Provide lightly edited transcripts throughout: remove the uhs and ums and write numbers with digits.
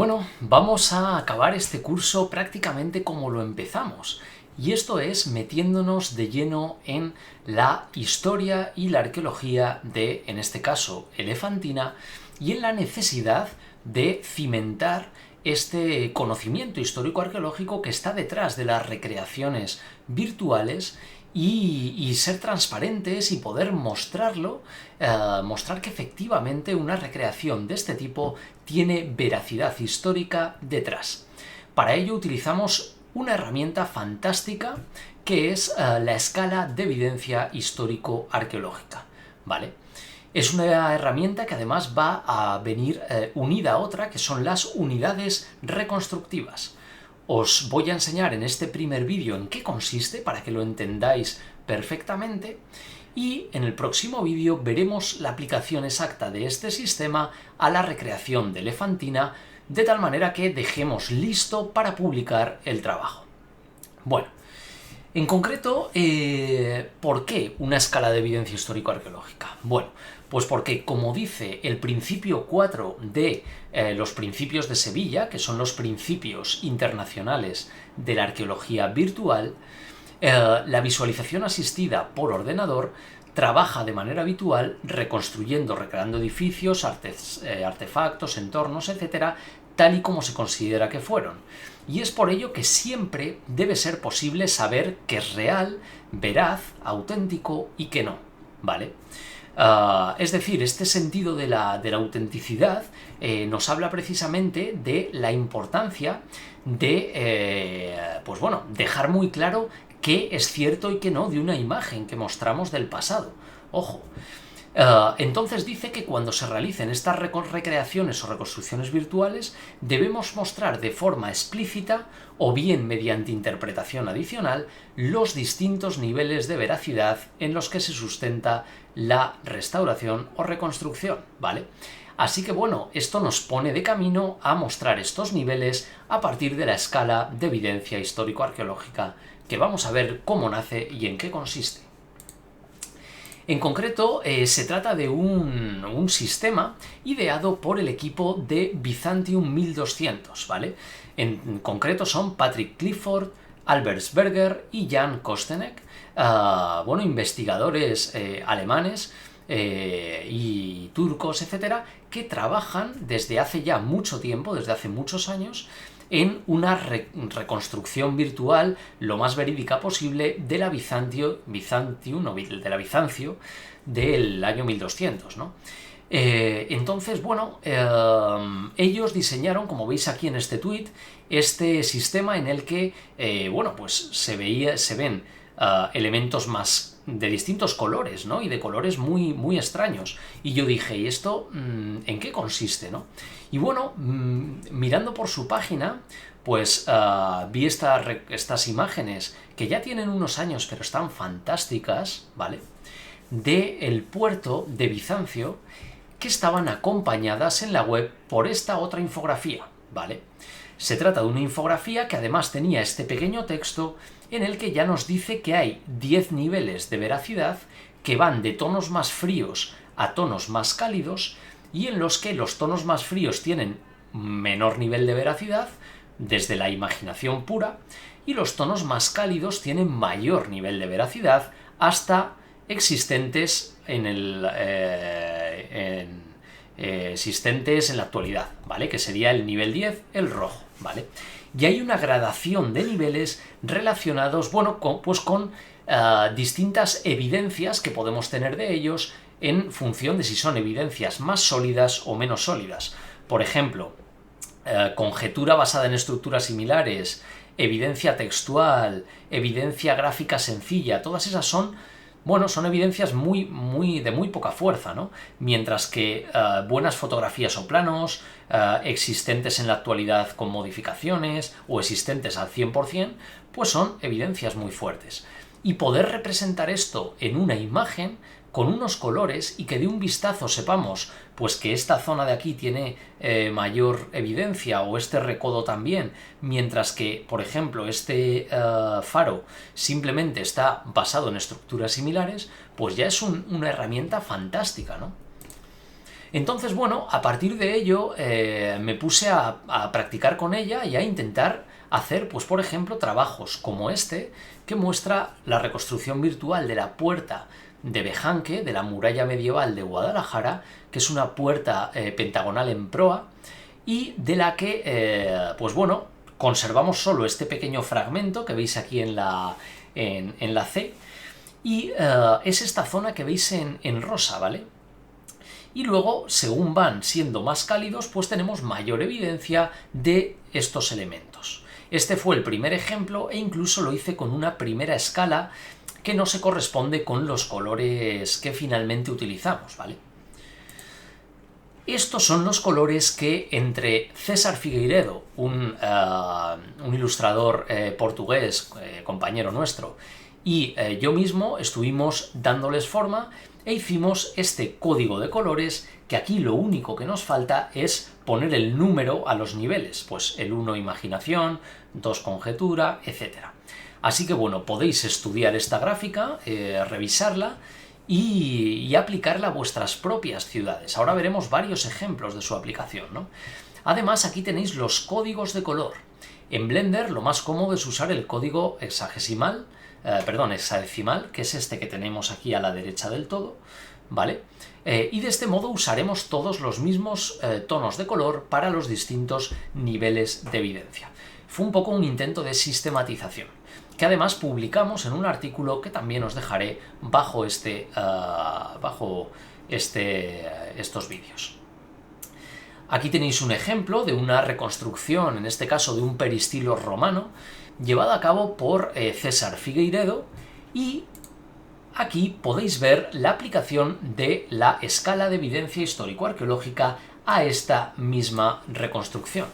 Bueno, vamos a acabar este curso prácticamente como lo empezamos, y esto es metiéndonos de lleno en la historia y la arqueología de, en este caso, Elefantina, y en la necesidad de cimentar este conocimiento histórico-arqueológico que está detrás de las recreaciones virtuales y ser transparentes y poder mostrarlo, mostrar que efectivamente una recreación de este tipo tiene veracidad histórica detrás. Para ello utilizamos una herramienta fantástica que es la escala de evidencia histórico-arqueológica, ¿vale? Es una herramienta que además va a venir unida a otra, que son las unidades reconstructivas. Os voy a enseñar en este primer vídeo en qué consiste para que lo entendáis perfectamente, y en el próximo vídeo veremos la aplicación exacta de este sistema a la recreación de Elefantina, de tal manera que dejemos listo para publicar el trabajo. Bueno, en concreto, ¿por qué una escala de evidencia histórico-arqueológica? Bueno, pues porque, como dice el principio 4 de los principios de Sevilla, que son los principios internacionales de la arqueología virtual, la visualización asistida por ordenador trabaja de manera habitual reconstruyendo, recreando edificios, artefactos, entornos, etc., tal y como se considera que fueron. Y es por ello que siempre debe ser posible saber qué es real, veraz, auténtico y qué no, ¿vale? Es decir, este sentido de la autenticidad nos habla precisamente de la importancia de, pues bueno, dejar muy claro qué es cierto y qué no de una imagen que mostramos del pasado. Ojo. Entonces dice que cuando se realicen estas recreaciones o reconstrucciones virtuales debemos mostrar de forma explícita o bien mediante interpretación adicional los distintos niveles de veracidad en los que se sustenta la restauración o reconstrucción, ¿vale? Así que bueno, esto nos pone de camino a mostrar estos niveles a partir de la escala de evidencia histórico-arqueológica, que vamos a ver cómo nace y en qué consiste. En concreto, se trata de un sistema ideado por el equipo de Byzantium 1200, ¿vale? En concreto son Patrick Clifford, Albert Berger y Jan Kostenek, bueno, investigadores alemanes y turcos, etcétera, que trabajan desde hace ya mucho tiempo, desde hace muchos años, en una reconstrucción virtual lo más verídica posible de la Bizancio del año 1200, ¿no? Entonces, bueno, ellos diseñaron, como veis aquí en este tweet, este sistema en el que, bueno, pues se ven elementos más de distintos colores, ¿no? Y de colores muy, muy extraños. Y yo dije, ¿y esto en qué consiste, no? Y bueno, mirando por su página, pues vi estas imágenes que ya tienen unos años, pero están fantásticas, ¿vale? Del puerto de Bizancio, que estaban acompañadas en la web por esta otra infografía, ¿vale? Se trata de una infografía que además tenía este pequeño texto en el que ya nos dice que hay 10 niveles de veracidad que van de tonos más fríos a tonos más cálidos, y en los que los tonos más fríos tienen menor nivel de veracidad, desde la imaginación pura, y los tonos más cálidos tienen mayor nivel de veracidad, hasta existentes existentes en la actualidad, ¿vale? Que sería el nivel 10, el rojo, ¿vale? Y hay una gradación de niveles relacionados, bueno, con distintas evidencias que podemos tener de ellos en función de si son evidencias más sólidas o menos sólidas. Por ejemplo, conjetura basada en estructuras similares, evidencia textual, evidencia gráfica sencilla, todas esas son, bueno, son evidencias de muy poca fuerza, ¿no? Mientras que buenas fotografías o planos, existentes en la actualidad con modificaciones o existentes al 100%, pues son evidencias muy fuertes. Y poder representar esto en una imagen con unos colores y que de un vistazo sepamos pues que esta zona de aquí tiene mayor evidencia, o este recodo también, mientras que, por ejemplo, este faro simplemente está basado en estructuras similares, pues ya es una herramienta fantástica, ¿no? Entonces, bueno, a partir de ello me puse a practicar con ella y a intentar hacer, pues por ejemplo, trabajos como este, que muestra la reconstrucción virtual de la puerta de Bejanque, de la muralla medieval de Guadalajara, que es una puerta pentagonal en proa, y de la que, pues bueno, conservamos solo este pequeño fragmento que veis aquí en la C, y es esta zona que veis en rosa, ¿vale? Y luego, según van siendo más cálidos, pues tenemos mayor evidencia de estos elementos. Este fue el primer ejemplo e incluso lo hice con una primera escala que no se corresponde con los colores que finalmente utilizamos, ¿vale? Estos son los colores que entre César Figueiredo, un ilustrador portugués, compañero nuestro, y yo mismo estuvimos dándoles forma e hicimos este código de colores, que aquí lo único que nos falta es poner el número a los niveles, pues el 1 imaginación, 2 conjetura, etc. Así que bueno, podéis estudiar esta gráfica, revisarla y aplicarla a vuestras propias ciudades. Ahora veremos varios ejemplos de su aplicación, ¿no? Además, aquí tenéis los códigos de color. En Blender lo más cómodo es usar el código hexadecimal, que es este que tenemos aquí a la derecha del todo, ¿vale? Y de este modo usaremos todos los mismos tonos de color para los distintos niveles de evidencia. Fue un poco un intento de sistematización, que además publicamos en un artículo que también os dejaré bajo estos vídeos. Aquí tenéis un ejemplo de una reconstrucción, en este caso de un peristilo romano, llevada a cabo por César Figueiredo, y aquí podéis ver la aplicación de la escala de evidencia histórico-arqueológica a esta misma reconstrucción.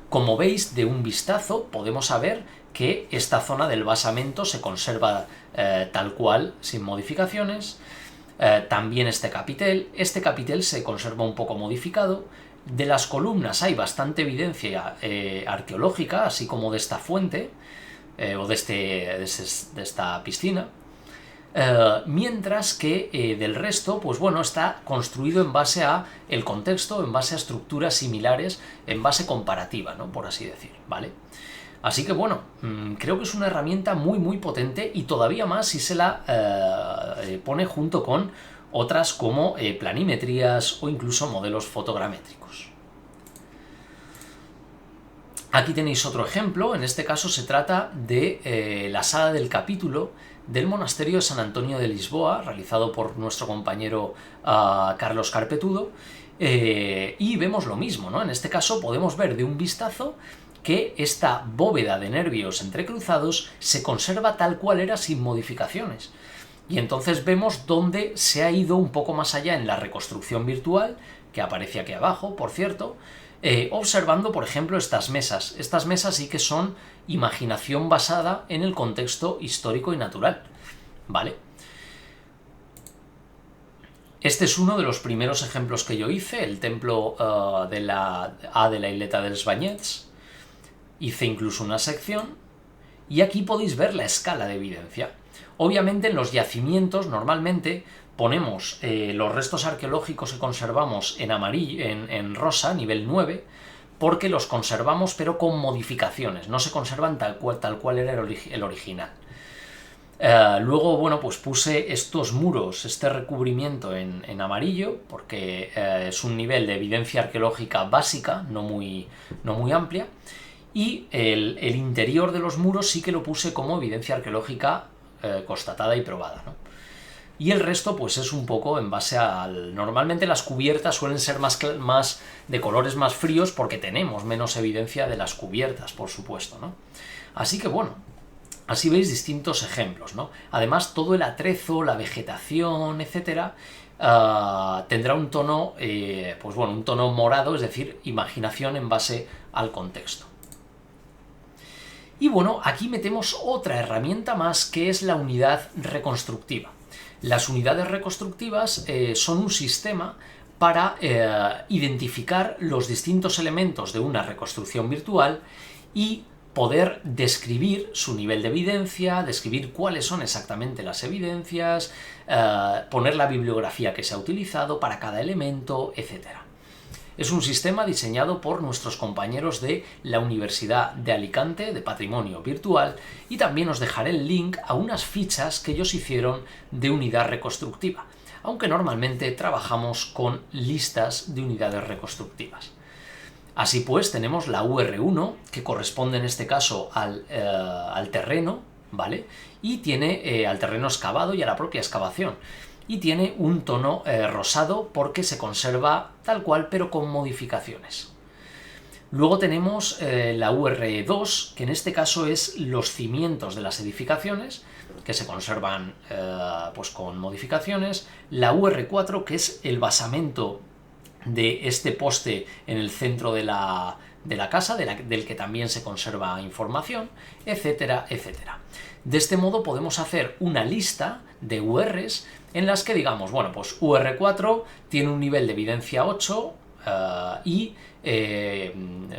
Como veis, de un vistazo podemos saber que esta zona del basamento se conserva tal cual, sin modificaciones. También este capitel se conserva un poco modificado. De las columnas hay bastante evidencia arqueológica, así como de esta fuente, o de esta piscina. Mientras que del resto, pues bueno, está construido en base a el contexto, en base a estructuras similares, en base comparativa, ¿no? Por así decir, ¿vale? Así que bueno, creo que es una herramienta muy muy potente, y todavía más si se la pone junto con otras como planimetrías o incluso modelos fotogramétricos. Aquí tenéis otro ejemplo. En este caso se trata de la sala del capítulo del monasterio de San Antonio de Lisboa, realizado por nuestro compañero Carlos Carpetudo, y vemos lo mismo, ¿no? En este caso podemos ver de un vistazo que esta bóveda de nervios entrecruzados se conserva tal cual era, sin modificaciones. Y entonces vemos dónde se ha ido un poco más allá en la reconstrucción virtual, que aparece aquí abajo, por cierto, observando, por ejemplo, estas mesas. Estas mesas sí que son imaginación basada en el contexto histórico y natural, ¿vale? Este es uno de los primeros ejemplos que yo hice, el templo de la Isleta dels Banyets. Hice incluso una sección, y aquí podéis ver la escala de evidencia. Obviamente en los yacimientos normalmente ponemos los restos arqueológicos que conservamos en amarillo, en rosa, nivel 9, porque los conservamos pero con modificaciones, no se conservan tal cual era el original. Luego, bueno, pues puse estos muros, este recubrimiento en amarillo, porque es un nivel de evidencia arqueológica básica, no muy amplia, y el interior de los muros sí que lo puse como evidencia arqueológica constatada y probada, ¿no? Y el resto pues es un poco en base al... Normalmente las cubiertas suelen ser más de colores más fríos, porque tenemos menos evidencia de las cubiertas, por supuesto, ¿no? Así que bueno, así veis distintos ejemplos, ¿no? Además, todo el atrezo, la vegetación, etcétera, tendrá un tono, pues bueno, un tono morado, es decir, imaginación en base al contexto. Y bueno, aquí metemos otra herramienta más, que es la unidad reconstructiva. Las unidades reconstructivas son un sistema para identificar los distintos elementos de una reconstrucción virtual y poder describir su nivel de evidencia, describir cuáles son exactamente las evidencias, poner la bibliografía que se ha utilizado para cada elemento, etc. Es un sistema diseñado por nuestros compañeros de la Universidad de Alicante de Patrimonio Virtual, y también os dejaré el link a unas fichas que ellos hicieron de unidad reconstructiva, aunque normalmente trabajamos con listas de unidades reconstructivas. Así pues, tenemos la UR1, que corresponde en este caso al terreno, ¿vale? Y tiene al terreno excavado y a la propia excavación. Y tiene un tono rosado porque se conserva tal cual, pero con modificaciones. Luego tenemos la UR2, que en este caso es los cimientos de las edificaciones, que se conservan pues con modificaciones. La UR4, que es el basamento de este poste en el centro de la casa, del que también se conserva información, etcétera, etcétera. De este modo podemos hacer una lista de URs en las que digamos, bueno, pues UR4 tiene un nivel de evidencia 8 y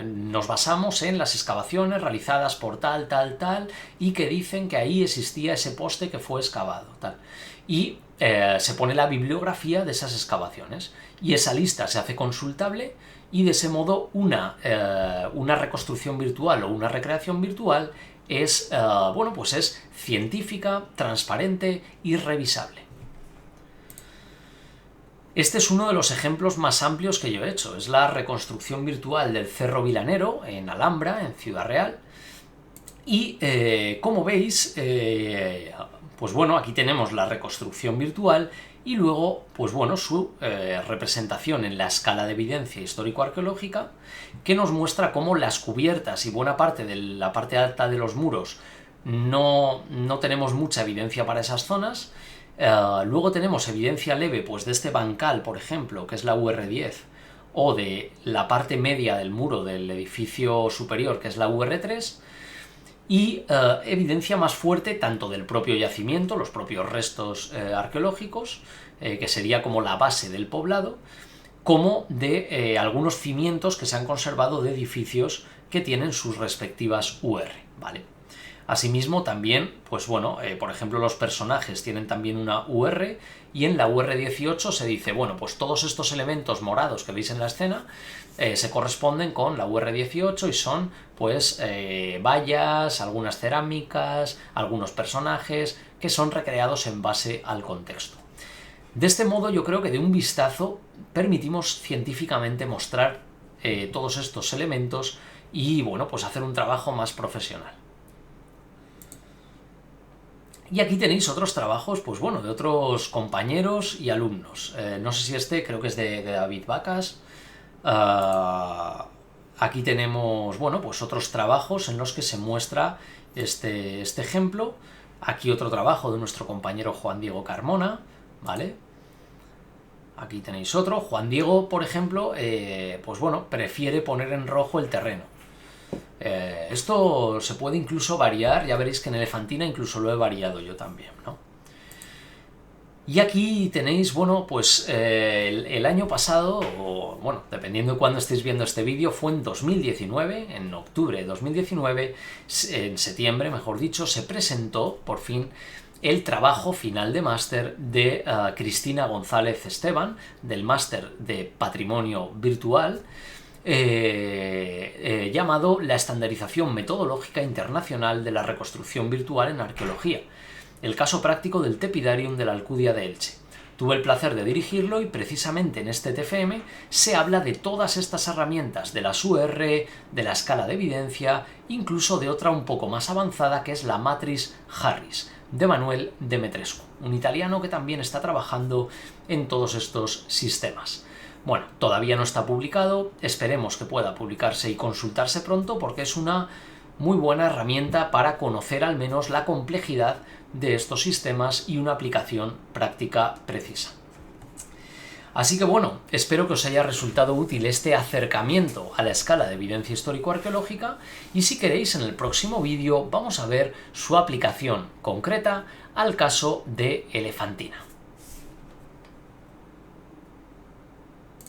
nos basamos en las excavaciones realizadas por tal, y que dicen que ahí existía ese poste que fue excavado, tal. Y se pone la bibliografía de esas excavaciones, y esa lista se hace consultable, y de ese modo una reconstrucción virtual o una recreación virtual es, bueno, pues es científica, transparente y revisable. Este es uno de los ejemplos más amplios que yo he hecho. Es la reconstrucción virtual del Cerro Vilanero en Alhambra, en Ciudad Real. Y como veis, pues bueno, aquí tenemos la reconstrucción virtual y luego, pues bueno, su representación en la escala de evidencia histórico-arqueológica, que nos muestra cómo las cubiertas y buena parte de la parte alta de los muros no tenemos mucha evidencia para esas zonas. Luego tenemos evidencia leve pues de este bancal, por ejemplo, que es la UR10, o de la parte media del muro del edificio superior, que es la UR3, y evidencia más fuerte tanto del propio yacimiento, los propios restos arqueológicos, que sería como la base del poblado, como de algunos cimientos que se han conservado de edificios que tienen sus respectivas UR, ¿vale? Asimismo, también, pues bueno, por ejemplo, los personajes tienen también una UR, y en la UR18 se dice, bueno, pues todos estos elementos morados que veis en la escena se corresponden con la UR18 y son, pues, vallas, algunas cerámicas, algunos personajes que son recreados en base al contexto. De este modo, yo creo que de un vistazo permitimos científicamente mostrar todos estos elementos y, bueno, pues hacer un trabajo más profesional. Y aquí tenéis otros trabajos, pues bueno, de otros compañeros y alumnos. No sé si este, creo que es de David Vacas. Aquí tenemos, bueno, pues otros trabajos en los que se muestra este ejemplo. Aquí otro trabajo de nuestro compañero Juan Diego Carmona, ¿vale? Aquí tenéis otro. Juan Diego, por ejemplo, pues bueno, prefiere poner en rojo el terreno. Esto se puede incluso variar, ya veréis que en Elefantina incluso lo he variado yo también, ¿no? Y aquí tenéis, bueno, pues el año pasado, o bueno, dependiendo de cuándo estéis viendo este vídeo, fue en 2019, en octubre de 2019, en septiembre, mejor dicho, se presentó por fin el trabajo final de máster de Cristina González Esteban, del máster de Patrimonio Virtual, llamado La estandarización metodológica internacional de la reconstrucción virtual en arqueología, el caso práctico del Tepidarium de la Alcudia de Elche. Tuve el placer de dirigirlo y precisamente en este TFM se habla de todas estas herramientas, de las UR, de la escala de evidencia, incluso de otra un poco más avanzada que es la Matrix Harris, de Manuel Demetrescu, un italiano que también está trabajando en todos estos sistemas. Bueno, todavía no está publicado, esperemos que pueda publicarse y consultarse pronto porque es una muy buena herramienta para conocer al menos la complejidad de estos sistemas y una aplicación práctica precisa. Así que bueno, espero que os haya resultado útil este acercamiento a la escala de evidencia histórico-arqueológica y si queréis en el próximo vídeo vamos a ver su aplicación concreta al caso de Elefantina.